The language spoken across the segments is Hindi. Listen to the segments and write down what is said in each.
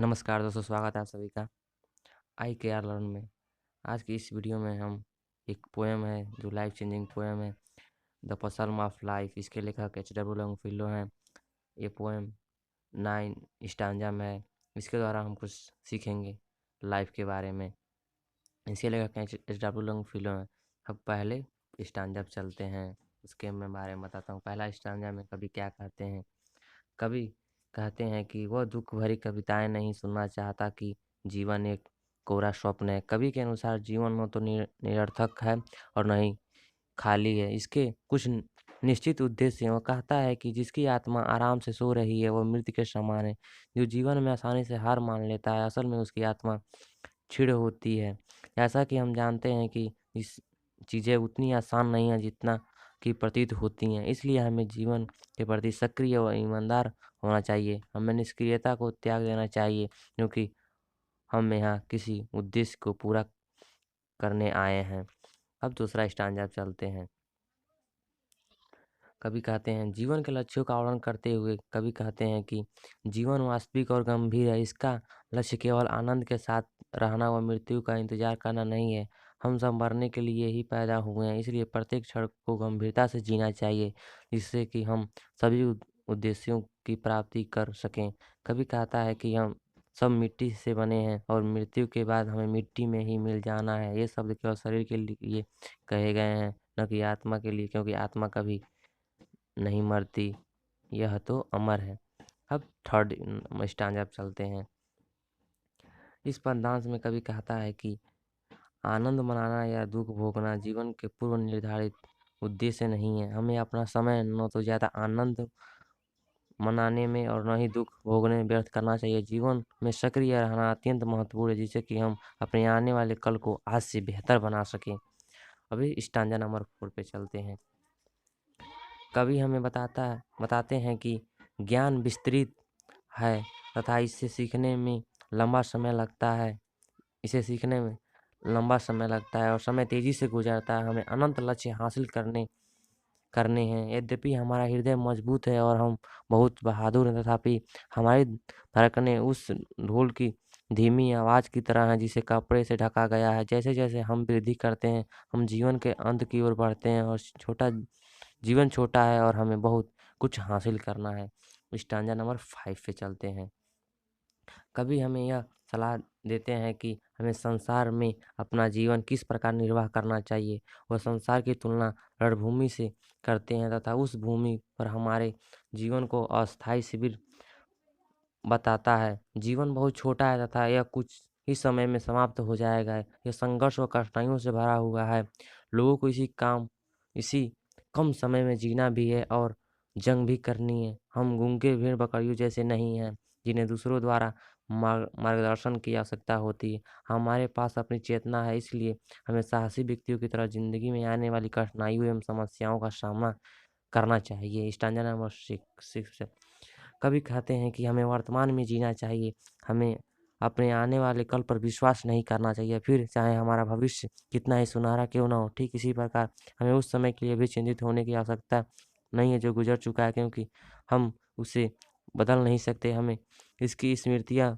नमस्कार दोस्तों, स्वागत है आप सभी का आई के आर लर्न में। आज की इस वीडियो में हम एक पोएम है जो लाइफ चेंजिंग पोएम है, द पसल्म ऑफ लाइफ। इसके लेखक H.W. लॉन्गफेलो हैं। ये पोएम 9 स्टांजा में है। इसके द्वारा हम कुछ सीखेंगे लाइफ के बारे में। इसके लेखक H.W. लॉन्गफेलो हैं। अब पहले स्टांजा पे चलते हैं, उसके मैं बारे में बताता हूँ। पहला स्टांजा में कवि क्या कहते हैं। कवि कहते हैं कि वह दुख भरी कविताएं नहीं सुनना चाहता कि जीवन एक कोरा स्वप्न है। कवि के अनुसार जीवन न तो निरर्थक है और न ही खाली है। इसके कुछ निश्चित उद्देश्य हैं। वह कहता है कि जिसकी आत्मा आराम से सो रही है वह मृत के समान है। जो जीवन में आसानी से हार मान लेता है असल में उसकी आत्मा क्षीण होती है। जैसा कि हम जानते हैं कि इस चीज़ें उतनी आसान नहीं है जितना की प्रतीत होती हैं। इसलिए हमें जीवन के प्रति सक्रिय व ईमानदार होना चाहिए। हमें निष्क्रियता को त्याग देना चाहिए क्योंकि हम यहाँ किसी उद्देश्य को पूरा करने आए हैं। अब दूसरा स्टांजा चलते हैं। कवि कहते हैं जीवन के लक्ष्यों का वर्णन करते हुए कवि कहते हैं कि जीवन वास्तविक और गंभीर है। इसका लक्ष्य केवल आनंद के साथ रहना व मृत्यु का इंतजार करना नहीं है। हम सब मरने के लिए ही पैदा हुए हैं, इसलिए प्रत्येक क्षण को गंभीरता से जीना चाहिए जिससे कि हम सभी उद्देश्यों की प्राप्ति कर सकें। कवि कहता है कि हम सब मिट्टी से बने हैं और मृत्यु के बाद हमें मिट्टी में ही मिल जाना है। ये शब्द केवल शरीर के लिए कहे गए हैं, न कि आत्मा के लिए, क्योंकि आत्मा कभी नहीं मरती, यह तो अमर है। अब थर्ड स्टांजा पे चलते हैं। इस पद्यांश में कवि कहता है कि आनंद मनाना या दुख भोगना जीवन के पूर्व निर्धारित उद्देश्य नहीं है। हमें अपना समय न तो ज़्यादा आनंद मनाने में और न ही दुख भोगने में व्यर्थ करना चाहिए। जीवन में सक्रिय रहना अत्यंत महत्वपूर्ण है जिससे कि हम अपने आने वाले कल को आज से बेहतर बना सकें। अभी स्टांजा नंबर 4 पे चलते हैं। कवि हमें बताते हैं कि ज्ञान विस्तृत है तथा इसे सीखने में लंबा समय लगता है और समय तेजी से गुजरता है। हमें अनंत लक्ष्य हासिल करने हैं। यद्यपि हमारा हृदय मजबूत है और हम बहुत बहादुर हैं, तथापि हमारी धड़कनें उस ढोल की धीमी आवाज़ की तरह हैं जिसे कपड़े से ढका गया है। जैसे जैसे हम वृद्धि करते हैं हम जीवन के अंत की ओर बढ़ते हैं और जीवन छोटा है और हमें बहुत कुछ हासिल करना है। स्टांजा नंबर 5 पे चलते हैं। कभी हमें यह सलाह देते हैं कि हमें संसार में अपना जीवन किस प्रकार निर्वाह करना चाहिए। वह संसार की तुलना रणभूमि से करते हैं तथा उस भूमि पर हमारे जीवन को अस्थायी शिविर बताता है। जीवन बहुत छोटा है तथा यह कुछ ही समय में समाप्त हो जाएगा। यह संघर्ष व कठिनाइयों से भरा हुआ है। लोगों को इसी कम समय में जीना भी है और जंग भी करनी है। हम गूंगे भेड़ बकरियों जैसे नहीं हैं जिन्हें दूसरों द्वारा मार्गदर्शन की आवश्यकता होती है। हमारे पास अपनी चेतना है, इसलिए हमें साहसी व्यक्तियों की तरह जिंदगी में आने वाली कठिनाइयों एवं समस्याओं का सामना करना चाहिए। स्टैंजा नंबर 6 कभी कहते हैं कि हमें वर्तमान में जीना चाहिए। हमें अपने आने वाले कल पर विश्वास नहीं करना चाहिए, फिर चाहे हमारा भविष्य कितना ही सुनहरा क्यों ना हो। ठीक इसी प्रकार हमें उस समय के लिए भी चिंतित होने की आवश्यकता नहीं है जो गुजर चुका है, क्योंकि हम उसे बदल नहीं सकते। हमें इसकी स्मृतियाँ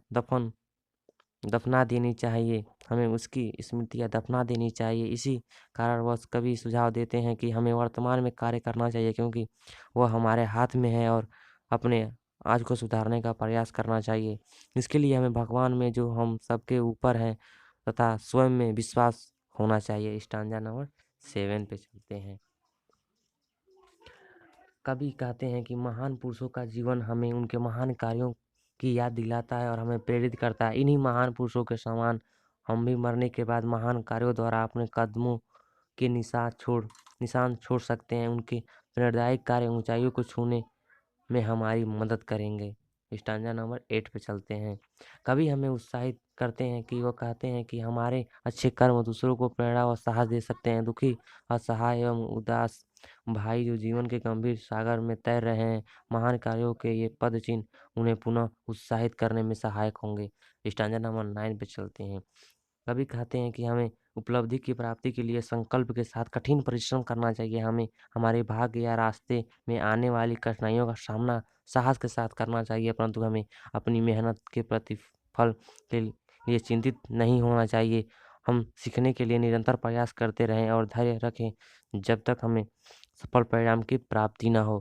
दफना देनी चाहिए। हमें उसकी स्मृतियाँ दफना देनी चाहिए। इसी कारणवश कवि सुझाव देते हैं कि हमें वर्तमान में कार्य करना चाहिए क्योंकि वह हमारे हाथ में है और अपने आज को सुधारने का प्रयास करना चाहिए। इसके लिए हमें भगवान में जो हम सबके ऊपर हैं तथा स्वयं में विश्वास होना चाहिए। स्टांजा नंबर 7 पे चलते हैं। कवि कहते हैं कि महान पुरुषों का जीवन हमें उनके महान कार्यों की याद दिलाता है और हमें प्रेरित करता है। इन्हीं महान पुरुषों के समान हम भी मरने के बाद महान कार्यों द्वारा अपने कदमों के निशान छोड़ सकते हैं। उनके प्रेरणादायक कार्य ऊंचाइयों को छूने में हमारी मदद करेंगे। स्टांजा नंबर 8 पे चलते हैं। कवि हमें उत्साहित करते हैं कि वो कहते हैं कि हमारे अच्छे कर्म दूसरों को प्रेरणा और साहस दे सकते हैं। दुखी, असहाय एवं उदास भाई जो जीवन के गंभीर सागर में तैर रहे हैं, महान कार्यों के ये पद चिन्ह उन्हें पुनः उत्साहित करने में सहायक होंगे। स्टांजा नंबर 9 पे चलते हैं। कवि कहते हैं कि हमें उपलब्धि की प्राप्ति के लिए संकल्प के साथ कठिन परिश्रम करना चाहिए। हमें हमारे भाग्य या रास्ते में आने वाली कठिनाइयों का सामना साहस के साथ करना चाहिए, परंतु हमें अपनी मेहनत के फल के लिए चिंतित नहीं होना चाहिए। हम सीखने के लिए निरंतर प्रयास करते रहें और धैर्य रखें जब तक हमें सफल परिणाम की प्राप्ति ना हो।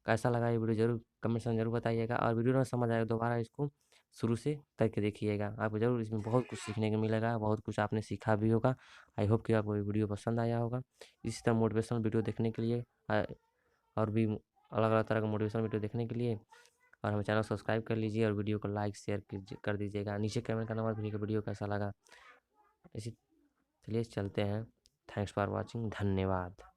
कैसा लगा ये वीडियो ज़रूर कमेंट सेक्शन में ज़रूर बताइएगा, और वीडियो ना समझ आए दोबारा इसको शुरू से करके देखिएगा। आपको ज़रूर इसमें बहुत कुछ सीखने को मिलेगा, बहुत कुछ आपने सीखा भी होगा। आई होप कि आपको ये वीडियो पसंद आया होगा। इसी तरह मोटिवेशनल वीडियो देखने के लिए और भी अलग-अलग तरह का मोटिवेशनल वीडियो देखने के लिए और हमारे चैनल को सब्सक्राइब कर लीजिए और वीडियो को लाइक शेयर कर दीजिएगा। नीचे कमेंट करना मत भूलिएगा वीडियो कैसा लगा। इसी चलिए चलते हैं। Thanks for watching. धन्यवाद।